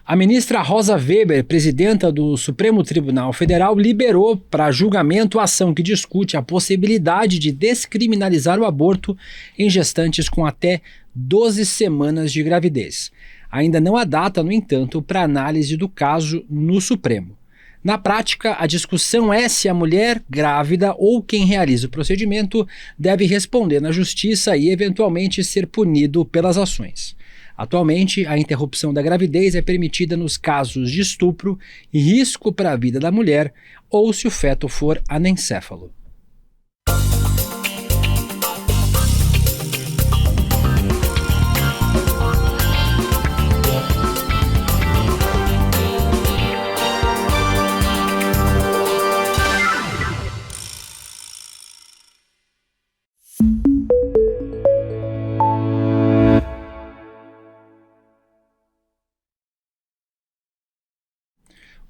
A ministra Rosa Weber, presidenta do Supremo Tribunal Federal, liberou para julgamento a ação que discute a possibilidade de descriminalizar o aborto em gestantes com até 12 semanas de gravidez. Ainda não há data, no entanto, para análise do caso no Supremo. Na prática, a discussão é se a mulher grávida ou quem realiza o procedimento deve responder na justiça e, eventualmente, ser punido pelas ações. Atualmente, a interrupção da gravidez é permitida nos casos de estupro e risco para a vida da mulher ou se o feto for anencéfalo.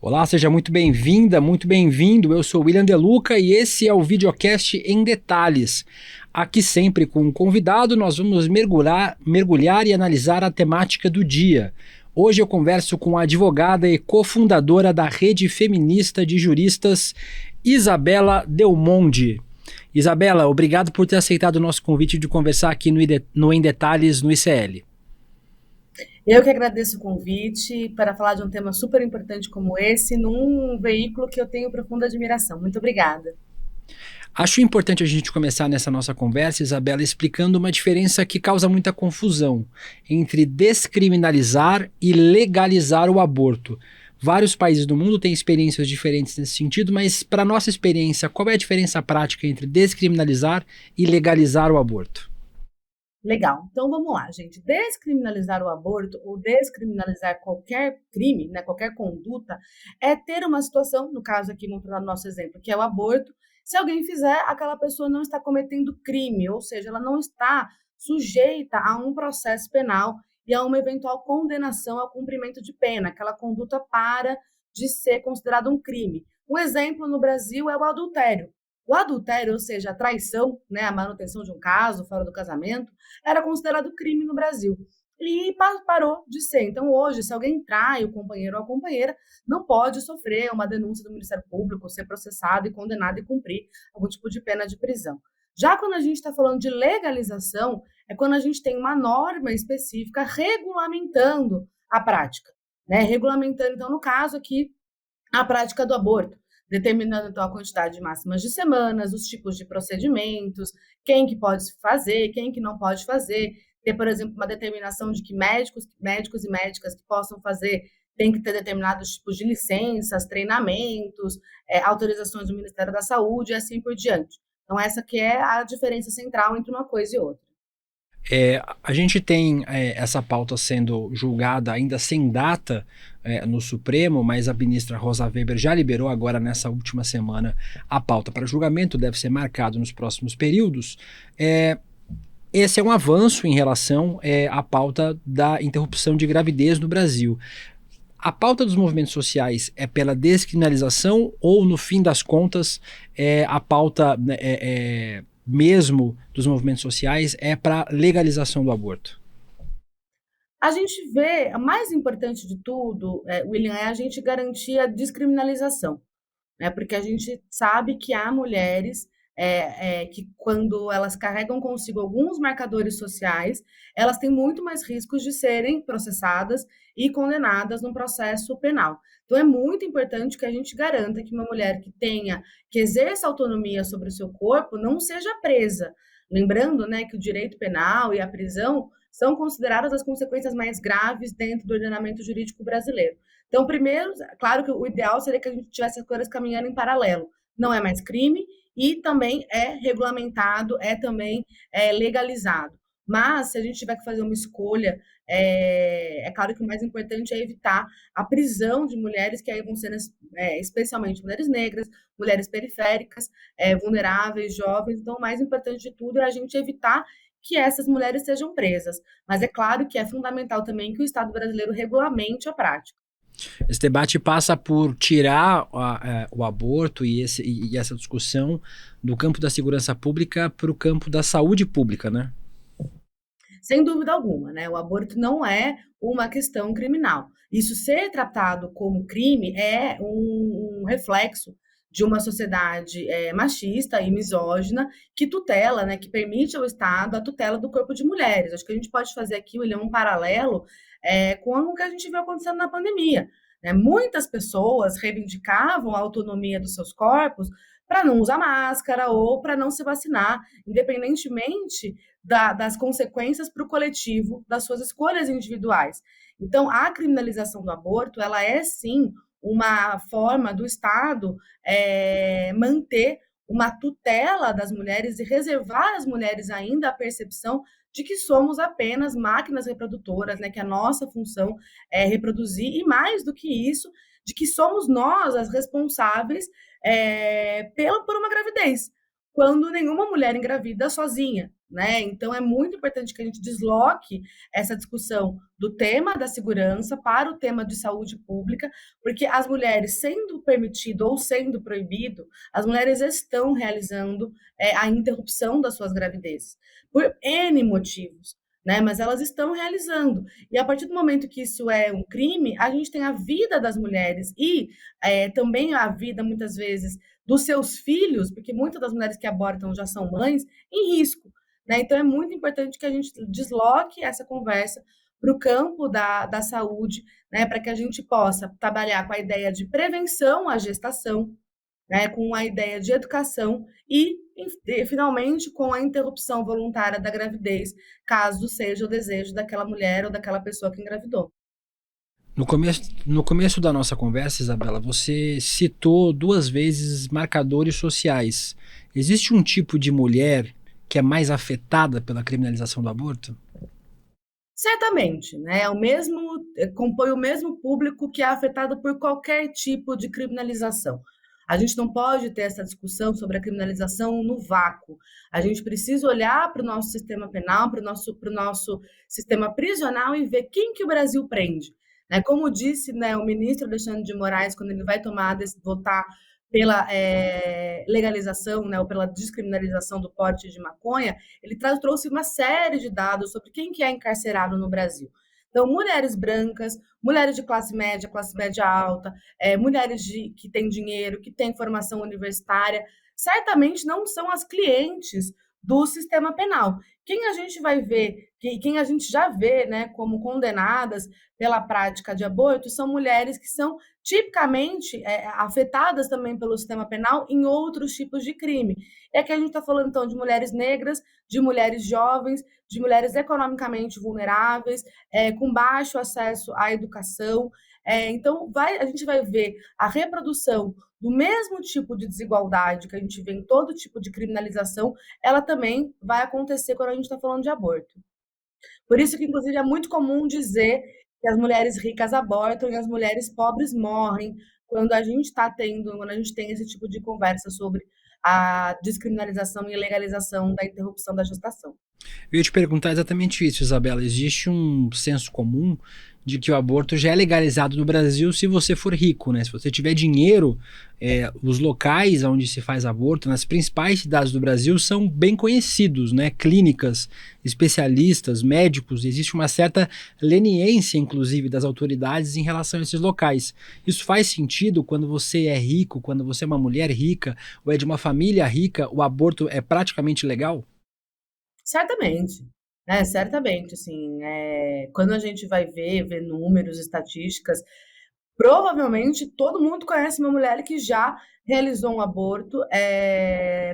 Olá, seja muito bem-vinda, muito bem-vindo. Eu sou William De Luca e esse é o videocast Em Detalhes. Aqui sempre com um convidado nós vamos mergulhar e analisar a temática do dia. Hoje eu converso com a advogada e cofundadora da Rede Feminista de Juristas, Isabela Delmonde. Isabela, obrigado por ter aceitado o nosso convite de conversar aqui no Em Detalhes no ICL. Eu que agradeço o convite para falar de um tema super importante como esse, num veículo que eu tenho profunda admiração. Muito obrigada. Acho importante a gente começar nessa nossa conversa, Isabela, explicando uma diferença que causa muita confusão entre descriminalizar e legalizar o aborto. Vários países do mundo têm experiências diferentes nesse sentido, mas para nossa experiência, qual é a diferença prática entre descriminalizar e legalizar o aborto? Legal. Então vamos lá, gente. Descriminalizar o aborto ou descriminalizar qualquer crime, né, qualquer conduta, é ter uma situação, no caso aqui, vamos falar no nosso exemplo, que é o aborto. Se alguém fizer, aquela pessoa não está cometendo crime, ou seja, ela não está sujeita a um processo penal e a uma eventual condenação ao cumprimento de pena. Aquela conduta para de ser considerada um crime. Um exemplo no Brasil é o adultério. O adultério, ou seja, a traição, né, a manutenção de um caso fora do casamento, era considerado crime no Brasil. E parou de ser. Então, hoje, se alguém trai o companheiro ou a companheira, não pode sofrer uma denúncia do Ministério Público, ser processado e condenado e cumprir algum tipo de pena de prisão. Já quando a gente está falando de legalização, é quando a gente tem uma norma específica regulamentando a prática, né? Regulamentando, então, no caso aqui, a prática do aborto, determinando então a quantidade máxima de semanas, os tipos de procedimentos, quem que pode fazer, quem que não pode fazer, ter, por exemplo, uma determinação de que médicos e médicas que possam fazer tem que ter determinados tipos de licenças, treinamentos, autorizações do Ministério da Saúde e assim por diante. Então essa que é a diferença central entre uma coisa e outra. A gente tem essa pauta sendo julgada ainda sem data no Supremo, mas a ministra Rosa Weber já liberou agora nessa última semana a pauta para julgamento, deve ser marcado nos próximos períodos. Esse é um avanço em relação à pauta da interrupção de gravidez no Brasil. A pauta dos movimentos sociais é pela descriminalização ou, no fim das contas, a pauta mesmo dos movimentos sociais é para legalização do aborto? A gente vê, o mais importante de tudo, William, é a gente garantir a descriminalização, né? Porque a gente sabe que há mulheres que, quando elas carregam consigo alguns marcadores sociais, elas têm muito mais riscos de serem processadas e condenadas num processo penal. Então, é muito importante que a gente garanta que uma mulher que exerça autonomia sobre o seu corpo, não seja presa. Lembrando, né, que o direito penal e a prisão são consideradas as consequências mais graves dentro do ordenamento jurídico brasileiro. Então, primeiro, claro que o ideal seria que a gente tivesse as coisas caminhando em paralelo. Não é mais crime e também é regulamentado, é também legalizado. Mas, se a gente tiver que fazer uma escolha, é claro que o mais importante é evitar a prisão de mulheres que aí vão ser especialmente mulheres negras, mulheres periféricas, vulneráveis, jovens. Então, o mais importante de tudo é a gente evitar que essas mulheres sejam presas. Mas é claro que é fundamental também que o Estado brasileiro regulamente a prática. Esse debate passa por tirar o aborto e essa discussão do campo da segurança pública para o campo da saúde pública, né? Sem dúvida alguma, né? O aborto não é uma questão criminal. Isso ser tratado como crime é um reflexo de uma sociedade machista e misógina que tutela, né, que permite ao Estado a tutela do corpo de mulheres. Acho que a gente pode fazer aqui, William, um paralelo com o que a gente viu acontecendo na pandemia. Né? Muitas pessoas reivindicavam a autonomia dos seus corpos para não usar máscara ou para não se vacinar, independentemente das consequências para o coletivo das suas escolhas individuais. Então, a criminalização do aborto, ela é sim uma forma do Estado manter uma tutela das mulheres e reservar às mulheres ainda a percepção de que somos apenas máquinas reprodutoras, né, que a nossa função é reproduzir, e mais do que isso, de que somos nós as responsáveis por uma gravidez, quando nenhuma mulher engravida sozinha, né? Então é muito importante que a gente desloque essa discussão do tema da segurança para o tema de saúde pública, porque as mulheres, sendo permitido ou sendo proibido, as mulheres estão realizando a interrupção das suas gravidezes, por N motivos. Né, mas elas estão realizando. E a partir do momento que isso é um crime, a gente tem a vida das mulheres e também a vida, muitas vezes, dos seus filhos, porque muitas das mulheres que abortam já são mães, em risco. Né? Então, é muito importante que a gente desloque essa conversa para o campo da saúde, né? Para que a gente possa trabalhar com a ideia de prevenção à gestação, né? Com a ideia de educação e, finalmente, com a interrupção voluntária da gravidez, caso seja o desejo daquela mulher ou daquela pessoa que engravidou. No começo da nossa conversa, Isabela, você citou duas vezes marcadores sociais. Existe um tipo de mulher que é mais afetada pela criminalização do aborto? Certamente, né? Compõe o mesmo público que é afetado por qualquer tipo de criminalização. A gente não pode ter essa discussão sobre a criminalização no vácuo. A gente precisa olhar para o nosso sistema penal, para o nosso sistema prisional e ver quem que o Brasil prende. Né? Como disse, né, o ministro Alexandre de Moraes, quando ele vai votar pela legalização, né, ou pela descriminalização do porte de maconha, ele trouxe uma série de dados sobre quem que é encarcerado no Brasil. Então, mulheres brancas, mulheres de classe média alta, mulheres que têm dinheiro, que têm formação universitária, certamente não são as clientes do sistema penal. Quem a gente vai ver, quem a gente já vê, né, como condenadas pela prática de aborto, são mulheres que são tipicamente afetadas também pelo sistema penal em outros tipos de crime. É que a gente está falando, então, de mulheres negras, de mulheres jovens, de mulheres economicamente vulneráveis, com baixo acesso à educação. Então, a gente vai ver a reprodução do mesmo tipo de desigualdade que a gente vê em todo tipo de criminalização, ela também vai acontecer quando a gente está falando de aborto. Por isso que, inclusive, é muito comum dizer que as mulheres ricas abortam e as mulheres pobres morrem quando a gente tem esse tipo de conversa sobre a descriminalização e legalização da interrupção da gestação. Eu ia te perguntar exatamente isso, Isabela. Existe um senso comum de que o aborto já é legalizado no Brasil se você for rico, né? Se você tiver dinheiro, os locais onde se faz aborto, nas principais cidades do Brasil, são bem conhecidos, né? Clínicas, especialistas, médicos. Existe uma certa leniência, inclusive, das autoridades em relação a esses locais. Isso faz sentido quando você é rico, quando você é uma mulher rica ou é de uma família rica, o aborto é praticamente legal? Certamente, né, certamente, assim, quando a gente vai ver números, estatísticas, provavelmente todo mundo conhece uma mulher que já realizou um aborto,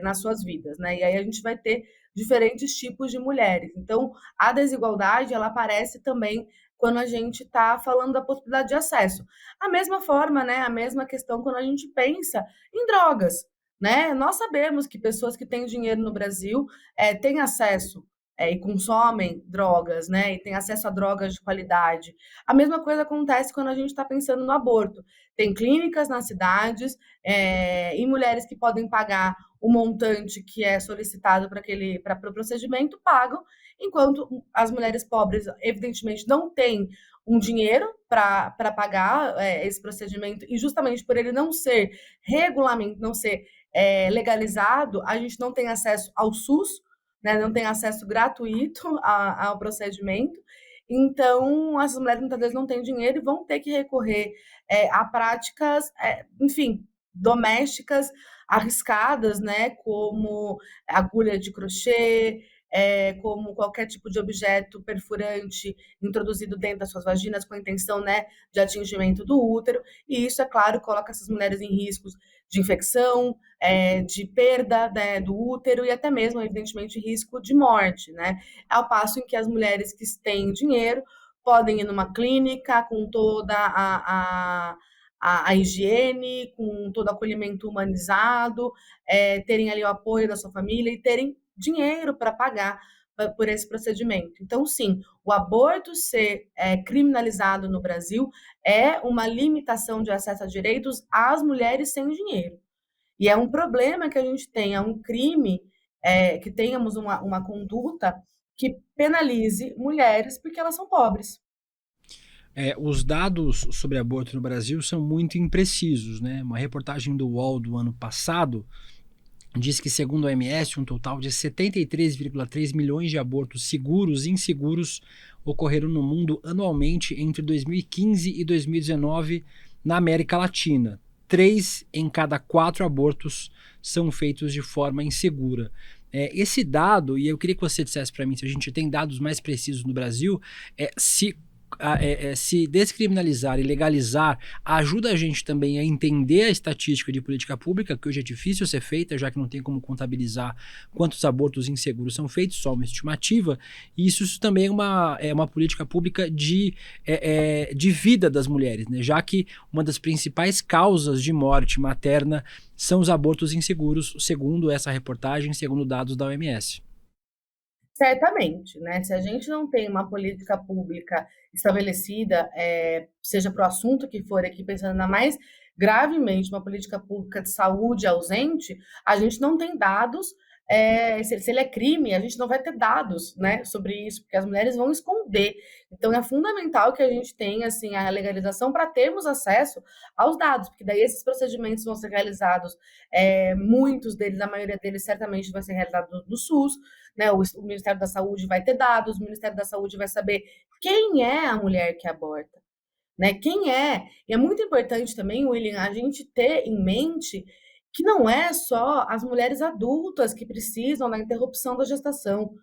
nas suas vidas, né, e aí a gente vai ter diferentes tipos de mulheres. Então, a desigualdade, ela aparece também quando a gente está falando da possibilidade de acesso. A mesma forma, né, a mesma questão quando a gente pensa em drogas, né, nós sabemos que pessoas que têm dinheiro no Brasil, têm acesso, e consomem drogas, né, e têm acesso a drogas de qualidade. A mesma coisa acontece quando a gente está pensando no aborto. Tem clínicas nas cidades, e mulheres que podem pagar o montante que é solicitado para o procedimento, pagam, enquanto as mulheres pobres, evidentemente, não têm um dinheiro para pagar esse procedimento, e justamente por ele não ser regulamento, não ser legalizado, a gente não tem acesso ao SUS, né, não têm acesso gratuito ao procedimento. Então, essas mulheres muitas vezes não têm dinheiro e vão ter que recorrer a práticas, enfim, domésticas arriscadas, né, como agulha de crochê, como qualquer tipo de objeto perfurante introduzido dentro das suas vaginas com a intenção, né, de atingimento do útero. E isso, é claro, coloca essas mulheres em riscos de infecção, de perda, né, do útero e até mesmo, evidentemente, risco de morte, né? Ao passo em que as mulheres que têm dinheiro podem ir numa clínica com toda a higiene, com todo o acolhimento humanizado, terem ali o apoio da sua família e terem dinheiro para pagar por esse procedimento. Então, sim, o aborto ser criminalizado no Brasil é uma limitação de acesso a direitos às mulheres sem dinheiro. E é um problema que a gente tenha um crime, que tenhamos uma conduta que penalize mulheres porque elas são pobres. Os dados sobre aborto no Brasil são muito imprecisos, né? Uma reportagem do UOL do ano passado diz que, segundo a OMS, um total de 73,3 milhões de abortos seguros e inseguros ocorreram no mundo anualmente entre 2015 e 2019 na América Latina. 3 em cada 4 abortos são feitos de forma insegura. Esse dado, e eu queria que você dissesse para mim se a gente tem dados mais precisos no Brasil, se descriminalizar e legalizar ajuda a gente também a entender a estatística de política pública, que hoje é difícil ser feita, já que não tem como contabilizar quantos abortos inseguros são feitos, só uma estimativa, e isso também é uma política pública de vida das mulheres, né? Já que uma das principais causas de morte materna são os abortos inseguros, segundo essa reportagem, segundo dados da OMS. Certamente, né? Se a gente não tem uma política pública estabelecida, seja para o assunto que for aqui, pensando ainda mais gravemente, uma política pública de saúde ausente, a gente não tem dados. Se ele é crime, a gente não vai ter dados, né, sobre isso, porque as mulheres vão esconder. Então, é fundamental que a gente tenha assim, a legalização para termos acesso aos dados, porque daí esses procedimentos vão ser realizados, muitos deles, a maioria deles, certamente vai ser realizado no SUS, né? O Ministério da Saúde vai ter dados, o Ministério da Saúde vai saber quem é a mulher que aborta, né? Quem é? E é muito importante também, William, a gente ter em mente que não é só as mulheres adultas que precisam da interrupção da gestação.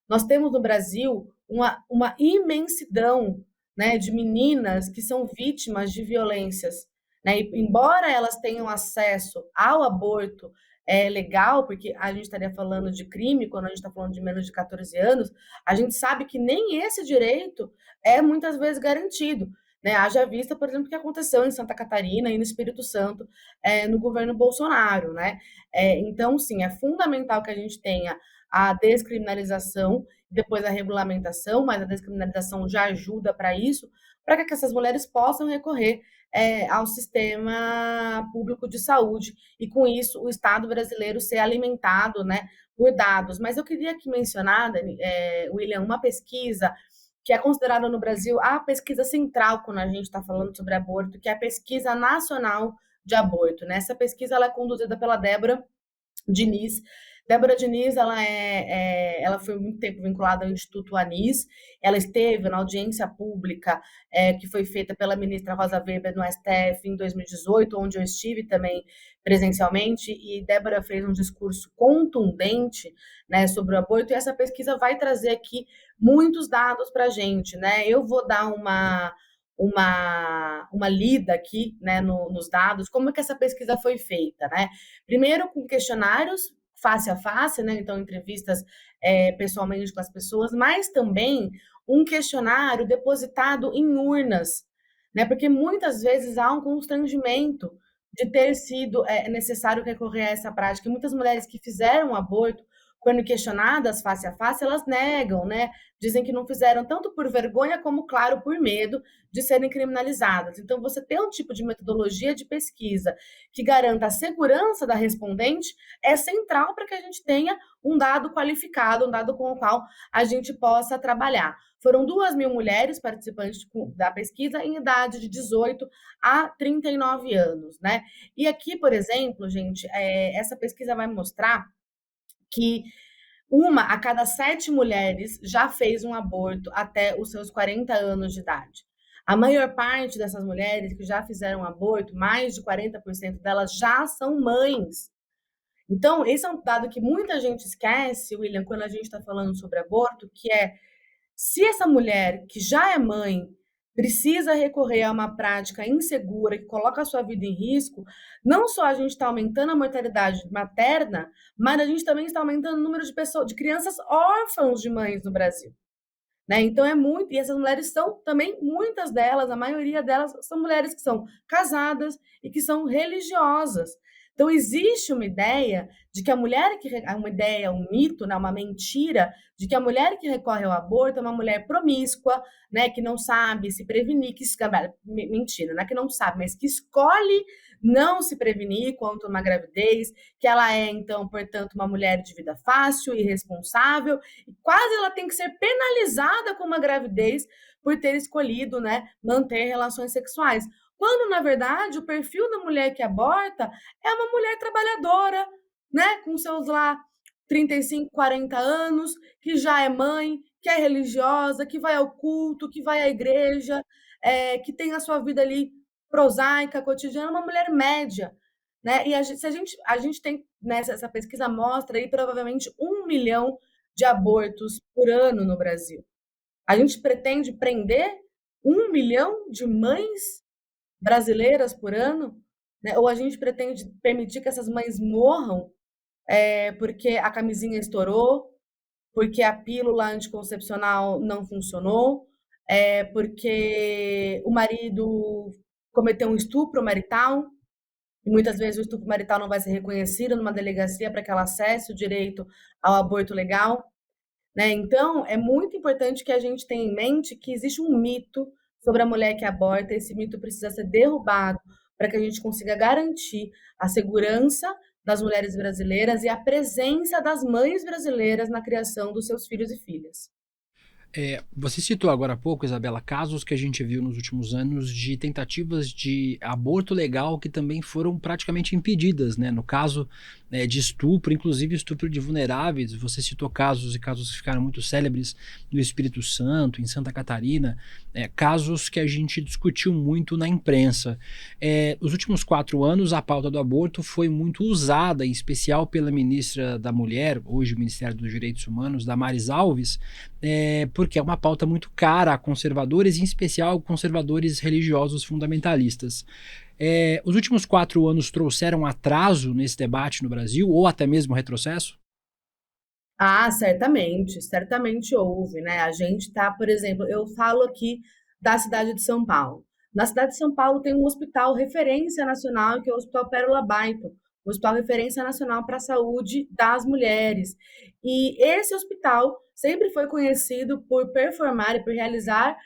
Nós temos no Brasil uma imensidão, né, de meninas que são vítimas de violências, né? E, embora elas tenham acesso ao aborto legal, porque a gente estaria falando de crime quando a gente está falando de menos de 14 anos, a gente sabe que nem esse direito é muitas vezes garantido. Né? Haja vista, por exemplo, o que aconteceu em Santa Catarina e no Espírito Santo, no governo Bolsonaro. Né? Então, sim, é fundamental que a gente tenha a descriminalização, depois a regulamentação, mas a descriminalização já ajuda para isso, para que essas mulheres possam recorrer ao sistema público de saúde e, com isso, o Estado brasileiro ser alimentado, né, por dados. Mas eu queria aqui mencionar, William, uma pesquisa que é considerada no Brasil a pesquisa central quando a gente está falando sobre aborto, que é a Pesquisa Nacional de Aborto. Né? Essa pesquisa ela é conduzida pela Débora Diniz. Débora Diniz, ela foi muito tempo vinculada ao Instituto Anis, ela esteve na audiência pública que foi feita pela ministra Rosa Weber no STF em 2018, onde eu estive também presencialmente, e Débora fez um discurso contundente, né, sobre o aborto, e essa pesquisa vai trazer aqui muitos dados para a gente. Né? Eu vou dar uma lida aqui, né, nos dados, como é que essa pesquisa foi feita, né? Primeiro com questionários face a face, né? Então entrevistas pessoalmente com as pessoas, mas também um questionário depositado em urnas, né? Porque muitas vezes há um constrangimento de ter sido necessário recorrer a essa prática. E muitas mulheres que fizeram aborto, quando questionadas face a face, elas negam, né? Dizem que não fizeram tanto por vergonha como, claro, por medo de serem criminalizadas. Então, você ter um tipo de metodologia de pesquisa que garanta a segurança da respondente é central para que a gente tenha um dado qualificado, um dado com o qual a gente possa trabalhar. Foram 2.000 mulheres participantes da pesquisa em idade de 18 a 39 anos, né? E aqui, por exemplo, gente, essa pesquisa vai mostrar que uma a cada 7 mulheres já fez um aborto até os seus 40 anos de idade. A maior parte dessas mulheres que já fizeram aborto, mais de 40% delas já são mães. Então, esse é um dado que muita gente esquece, William, quando a gente está falando sobre aborto, que é se essa mulher que já é mãe precisa recorrer a uma prática insegura que coloca a sua vida em risco, não só a gente está aumentando a mortalidade materna, mas a gente também está aumentando o número de pessoas, de crianças órfãos de mães no Brasil. Né? Então é muito, e essas mulheres são também, muitas delas, a maioria delas, são mulheres que são casadas e que são religiosas. Então existe uma ideia de que a mulher que uma ideia, um mito, né, uma mentira de que a mulher que recorre ao aborto é uma mulher promíscua, né, que não sabe se prevenir, que mentira, não é que não sabe, mas que escolhe não se prevenir contra uma gravidez, que ela é então, portanto, uma mulher de vida fácil, irresponsável, e quase ela tem que ser penalizada com uma gravidez por ter escolhido, né, manter relações sexuais. Quando, na verdade, o perfil da mulher que aborta é uma mulher trabalhadora, né, com seus lá 35, 40 anos, que já é mãe, que é religiosa, que vai ao culto, que vai à igreja, que tem a sua vida ali prosaica, cotidiana, uma mulher média. Né? E se a gente tem, né, essa pesquisa mostra aí provavelmente 1 milhão de abortos por ano no Brasil. A gente pretende prender 1 milhão de mães brasileiras por ano, né? Ou a gente pretende permitir que essas mães morram porque a camisinha estourou, porque a pílula anticoncepcional não funcionou, porque o marido cometeu um estupro marital, e muitas vezes o estupro marital não vai ser reconhecido numa delegacia para que ela acesse o direito ao aborto legal. Né? Então, é muito importante que a gente tenha em mente que existe um mito sobre a mulher que aborta, esse mito precisa ser derrubado para que a gente consiga garantir a segurança das mulheres brasileiras e a presença das mães brasileiras na criação dos seus filhos e filhas. Você citou agora há pouco, Isabela, casos que a gente viu nos últimos anos de tentativas de aborto legal que também foram praticamente impedidas, né? No caso de estupro, inclusive estupro de vulneráveis, você citou casos e casos que ficaram muito célebres no Espírito Santo, em Santa Catarina, casos que a gente discutiu muito na imprensa. Os últimos 4 anos, a pauta do aborto foi muito usada, em especial pela ministra da Mulher, hoje o Ministério dos Direitos Humanos, Damares Alves, porque é uma pauta muito cara a conservadores, em especial conservadores religiosos fundamentalistas. Os últimos 4 anos trouxeram atraso nesse debate no Brasil, ou até mesmo retrocesso? Ah, certamente houve, né? A gente está, por exemplo, eu falo aqui da cidade de São Paulo. Na cidade de São Paulo tem um hospital referência nacional, que é o Hospital Pérola Baito, o Hospital Referência Nacional para a Saúde das Mulheres. E esse hospital sempre foi conhecido por performar e por realizar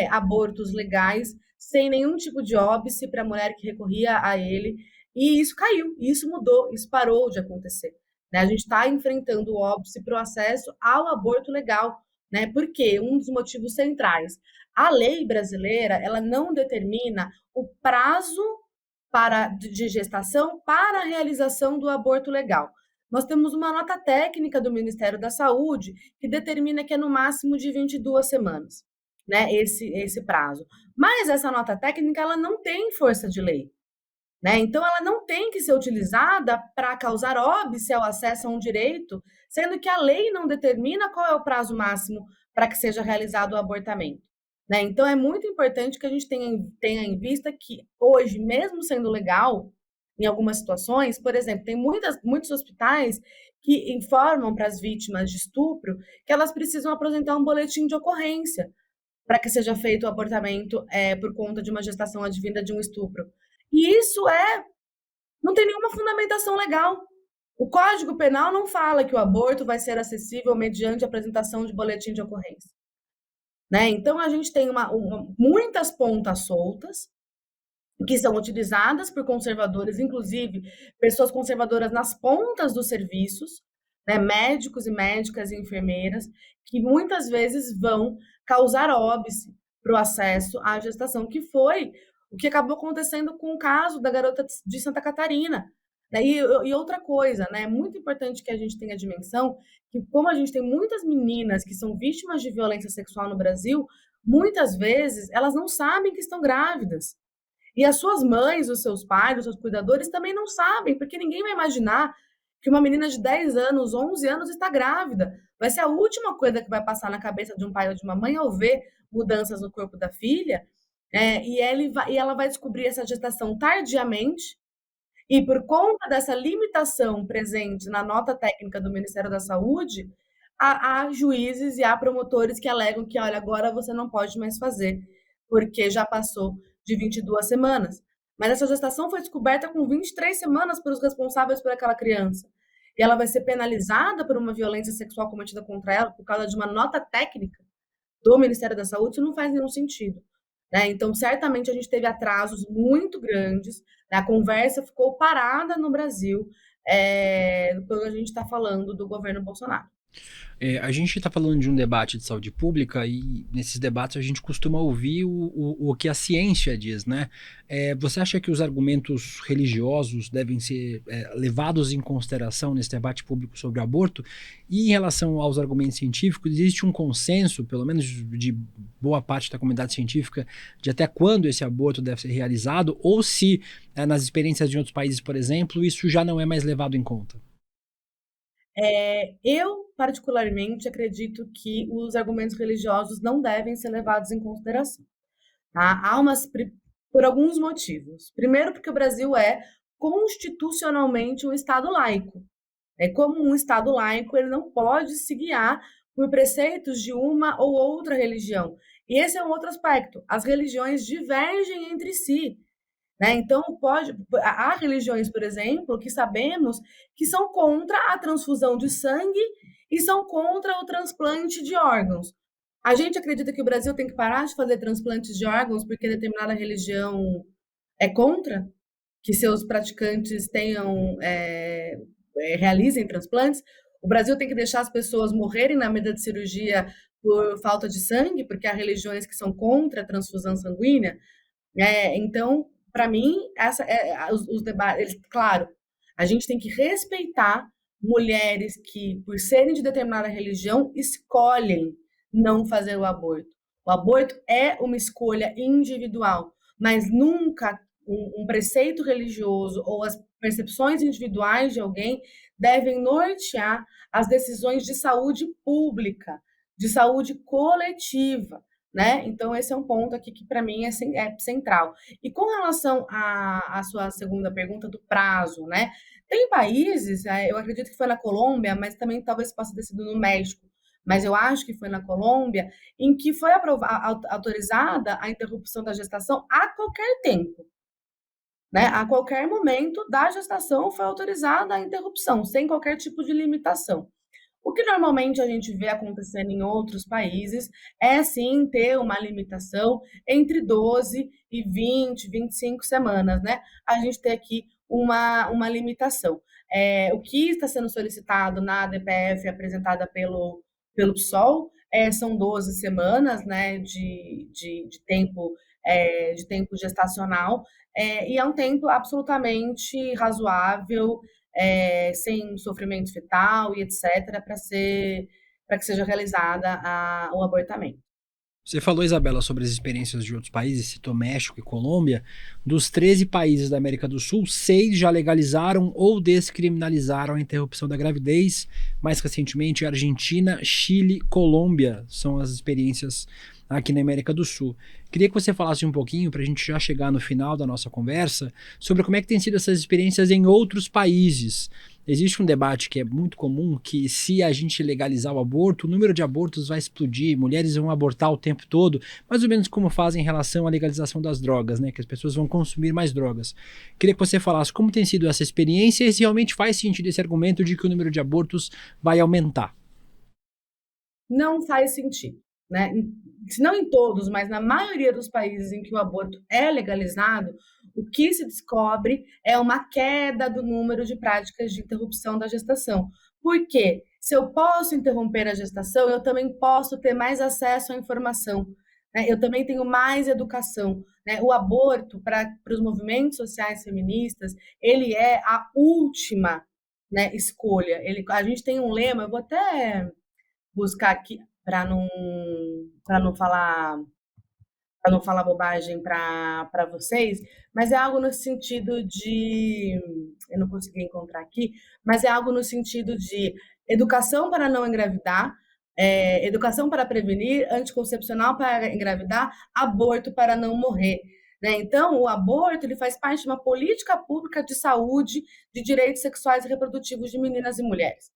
abortos legais, sem nenhum tipo de óbice para a mulher que recorria a ele. E isso caiu, isso mudou, isso parou de acontecer. Né? A gente está enfrentando o óbice para o acesso ao aborto legal, né? Porque um dos motivos centrais, a lei brasileira, ela não determina o prazo de gestação para a realização do aborto legal. Nós temos uma nota técnica do Ministério da Saúde que determina que é no máximo de 22 semanas, né? Esse prazo. Mas essa nota técnica ela não tem força de lei. Né? Então, ela não tem que ser utilizada para causar óbice ao acesso a um direito, sendo que a lei não determina qual é o prazo máximo para que seja realizado o abortamento. Né? Então, é muito importante que a gente tenha em vista que hoje, mesmo sendo legal, em algumas situações, por exemplo, tem muitos hospitais que informam para as vítimas de estupro que elas precisam apresentar um boletim de ocorrência para que seja feito o abortamento por conta de uma gestação advinda de um estupro. E isso não tem nenhuma fundamentação legal. O Código Penal não fala que o aborto vai ser acessível mediante a apresentação de boletim de ocorrência. Né? Então, a gente tem muitas pontas soltas que são utilizadas por conservadores, inclusive pessoas conservadoras nas pontas dos serviços, né? Médicos e médicas e enfermeiras, que muitas vezes vão causar óbice para o acesso à gestação, que foi o que acabou acontecendo com o caso da garota de Santa Catarina. E outra coisa, né? É muito importante que a gente tenha a dimensão que, como a gente tem muitas meninas que são vítimas de violência sexual no Brasil, muitas vezes elas não sabem que estão grávidas. E as suas mães, os seus pais, os seus cuidadores também não sabem, porque ninguém vai imaginar que uma menina de 10 anos, 11 anos está grávida. Vai ser a última coisa que vai passar na cabeça de um pai ou de uma mãe ao ver mudanças no corpo da filha, e ela vai descobrir essa gestação tardiamente, e por conta dessa limitação presente na nota técnica do Ministério da Saúde, há juízes e há promotores que alegam que, olha, agora você não pode mais fazer, porque já passou de 22 semanas. Mas essa gestação foi descoberta com 23 semanas pelos responsáveis por aquela criança. E ela vai ser penalizada por uma violência sexual cometida contra ela por causa de uma nota técnica do Ministério da Saúde. Isso não faz nenhum sentido. Né? Então, certamente a gente teve atrasos muito grandes, né? A conversa ficou parada no Brasil, quando a gente está falando do governo Bolsonaro. A gente está falando de um debate de saúde pública e nesses debates a gente costuma ouvir o que a ciência diz, né? Você acha que os argumentos religiosos devem ser levados em consideração nesse debate público sobre o aborto? E em relação aos argumentos científicos, existe um consenso, pelo menos de boa parte da comunidade científica, de até quando esse aborto deve ser realizado? Ou se, nas experiências de outros países, por exemplo, isso já não é mais levado em conta? Eu, particularmente, acredito que os argumentos religiosos não devem ser levados em consideração. Tá? Por alguns motivos. Primeiro, porque o Brasil é constitucionalmente um Estado laico. Como um Estado laico, ele não pode se guiar por preceitos de uma ou outra religião. E esse é um outro aspecto. As religiões divergem entre si. Né? Então, há religiões, por exemplo, que sabemos que são contra a transfusão de sangue e são contra o transplante de órgãos. A gente acredita que o Brasil tem que parar de fazer transplantes de órgãos porque determinada religião é contra que seus praticantes realizem transplantes. O Brasil tem que deixar as pessoas morrerem na mesa de cirurgia por falta de sangue, porque há religiões que são contra a transfusão sanguínea. Então, para mim, os debates, claro, a gente tem que respeitar mulheres que, por serem de determinada religião, escolhem não fazer o aborto. O aborto é uma escolha individual, mas nunca um preceito religioso ou as percepções individuais de alguém devem nortear as decisões de saúde pública, de saúde coletiva. Né? Então, esse é um ponto aqui que, para mim, é central. E com relação à sua segunda pergunta do prazo, né? Tem países, eu acredito que foi na Colômbia, mas também talvez possa ter sido no México, mas eu acho que foi na Colômbia, em que foi autorizada a interrupção da gestação a qualquer tempo. Né? A qualquer momento da gestação foi autorizada a interrupção, sem qualquer tipo de limitação. O que normalmente a gente vê acontecendo em outros países é sim ter uma limitação entre 12 e 20, 25 semanas, né? A gente tem aqui uma limitação. O que está sendo solicitado na DPF apresentada pelo PSOL são 12 semanas, né, de tempo gestacional, e é um tempo absolutamente razoável, sem sofrimento fetal e etc., para que seja realizada o abortamento. Você falou, Isabela, sobre as experiências de outros países, citou México e Colômbia. Dos 13 países da América do Sul, 6 já legalizaram ou descriminalizaram a interrupção da gravidez. Mais recentemente, Argentina, Chile, Colômbia são as experiências aqui na América do Sul. Queria que você falasse um pouquinho, para a gente já chegar no final da nossa conversa, sobre como é que tem sido essas experiências em outros países. Existe um debate que é muito comum, que se a gente legalizar o aborto, o número de abortos vai explodir, mulheres vão abortar o tempo todo, mais ou menos como fazem em relação à legalização das drogas, né? Que as pessoas vão consumir mais drogas. Queria que você falasse como tem sido essa experiência e se realmente faz sentido esse argumento de que o número de abortos vai aumentar. Não faz sentido. Né? Se não em todos, mas na maioria dos países em que o aborto é legalizado, o que se descobre é uma queda do número de práticas de interrupção da gestação. Por quê? Se eu posso interromper a gestação, eu também posso ter mais acesso à informação. né? Eu também tenho mais educação, né? O aborto, para os movimentos sociais feministas, ele é a última, né, escolha. A gente tem um lema, eu vou até buscar aqui para não falar bobagem para vocês, mas é algo no sentido de, eu não consegui encontrar aqui, mas é algo no sentido de educação para não engravidar, educação para prevenir, anticoncepcional para engravidar, aborto para não morrer. Né? Então, o aborto ele faz parte de uma política pública de saúde de direitos sexuais e reprodutivos de meninas e mulheres.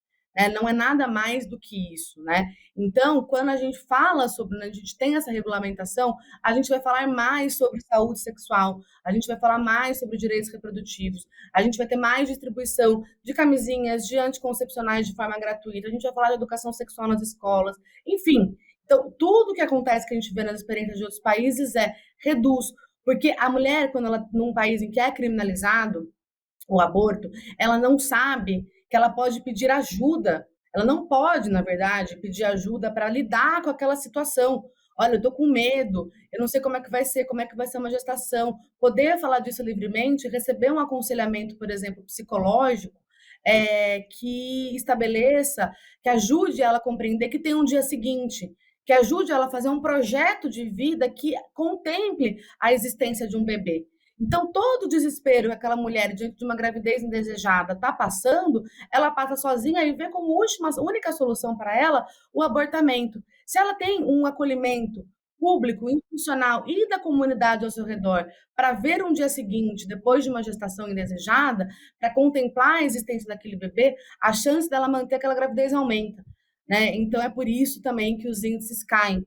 Não é nada mais do que isso. Né? Então, quando a gente fala sobre, a gente tem essa regulamentação, a gente vai falar mais sobre saúde sexual, a gente vai falar mais sobre direitos reprodutivos, a gente vai ter mais distribuição de camisinhas, de anticoncepcionais de forma gratuita, a gente vai falar de educação sexual nas escolas, enfim. Então, tudo que acontece que a gente vê nas experiências de outros países reduz, porque a mulher, quando ela, num país em que é criminalizado o aborto, ela não sabe que ela pode pedir ajuda. Ela não pode, na verdade, pedir ajuda para lidar com aquela situação. Olha, eu estou com medo, eu não sei como é que vai ser uma gestação. Poder falar disso livremente, receber um aconselhamento, por exemplo, psicológico, que estabeleça, que ajude ela a compreender que tem um dia seguinte, que ajude ela a fazer um projeto de vida que contemple a existência de um bebê. Então, todo o desespero que aquela mulher, diante de uma gravidez indesejada, está passando, ela passa sozinha e vê como única solução para ela o abortamento. Se ela tem um acolhimento público, institucional e da comunidade ao seu redor para ver um dia seguinte, depois de uma gestação indesejada, para contemplar a existência daquele bebê, a chance dela manter aquela gravidez aumenta. Né? Então, é por isso também que os índices caem.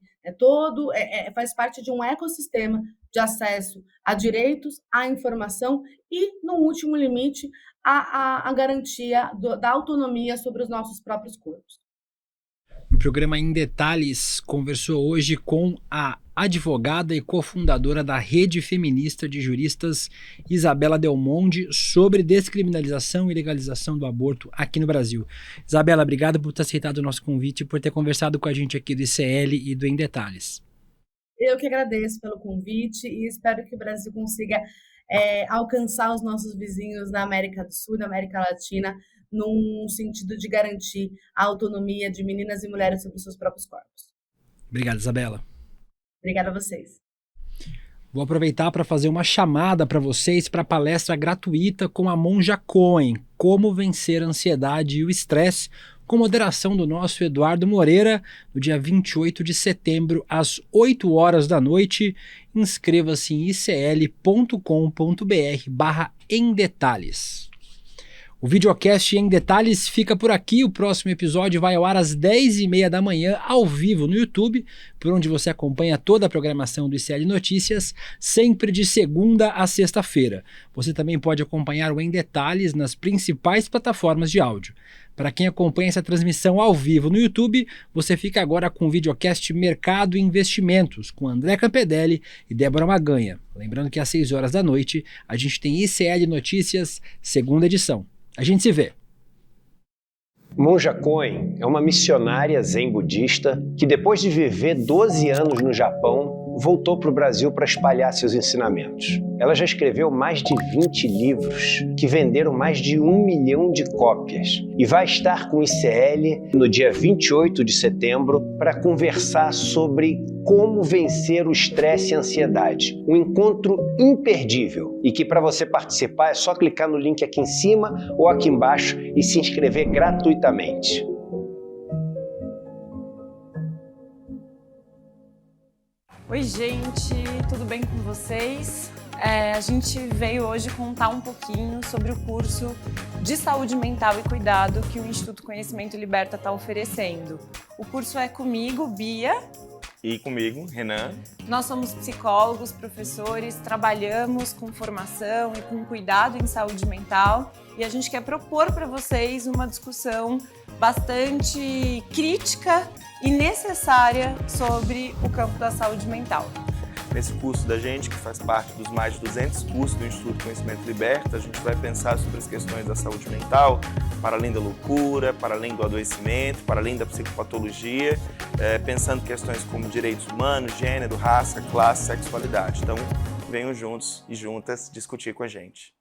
Faz parte de um ecossistema de acesso a direitos, à informação e, no último limite, a garantia da autonomia sobre os nossos próprios corpos. O programa Em Detalhes conversou hoje com a advogada e cofundadora da Rede Feminista de Juristas Isabela Del Monde sobre descriminalização e legalização do aborto aqui no Brasil. Isabela, obrigado por ter aceitado o nosso convite e por ter conversado com a gente aqui do ICL e do Em Detalhes. Eu que agradeço pelo convite e espero que o Brasil consiga alcançar os nossos vizinhos da América do Sul, da América Latina, num sentido de garantir a autonomia de meninas e mulheres sobre os seus próprios corpos. Obrigado, Isabela. Obrigada a vocês. Vou aproveitar para fazer uma chamada para vocês para a palestra gratuita com a Monja Cohen, Como Vencer a Ansiedade e o Estresse, com moderação do nosso Eduardo Moreira, no dia 28 de setembro, às 8 horas da noite. Inscreva-se em icl.com.br/emdetalhes. O videocast Em Detalhes fica por aqui. O próximo episódio vai ao ar às 10h30 da manhã, ao vivo no YouTube, por onde você acompanha toda a programação do ICL Notícias, sempre de segunda a sexta-feira. Você também pode acompanhar o Em Detalhes nas principais plataformas de áudio. Para quem acompanha essa transmissão ao vivo no YouTube, você fica agora com o videocast Mercado e Investimentos, com André Campedelli e Débora Maganha. Lembrando que às 6 horas da noite a gente tem ICL Notícias, segunda edição. A gente se vê. Monja Cohen é uma missionária zen budista que, depois de viver 12 anos no Japão, voltou para o Brasil para espalhar seus ensinamentos. Ela já escreveu mais de 20 livros que venderam mais de 1 milhão de cópias e vai estar com o ICL no dia 28 de setembro para conversar sobre como vencer o estresse e a ansiedade. Um encontro imperdível e que, para você participar, é só clicar no link aqui em cima ou aqui embaixo e se inscrever gratuitamente. Oi, gente, tudo bem com vocês? A gente veio hoje contar um pouquinho sobre o curso de saúde mental e cuidado que o Instituto Conhecimento Liberta está oferecendo. O curso é comigo, Bia. E comigo, Renan. Nós somos psicólogos, professores, trabalhamos com formação e com cuidado em saúde mental e a gente quer propor para vocês uma discussão bastante crítica e necessária sobre o campo da saúde mental. Nesse curso da gente, que faz parte dos mais de 200 cursos do Instituto Conhecimento Liberta, a gente vai pensar sobre as questões da saúde mental, para além da loucura, para além do adoecimento, para além da psicopatologia, pensando questões como direitos humanos, gênero, raça, classe, sexualidade. Então, venham juntos e juntas discutir com a gente.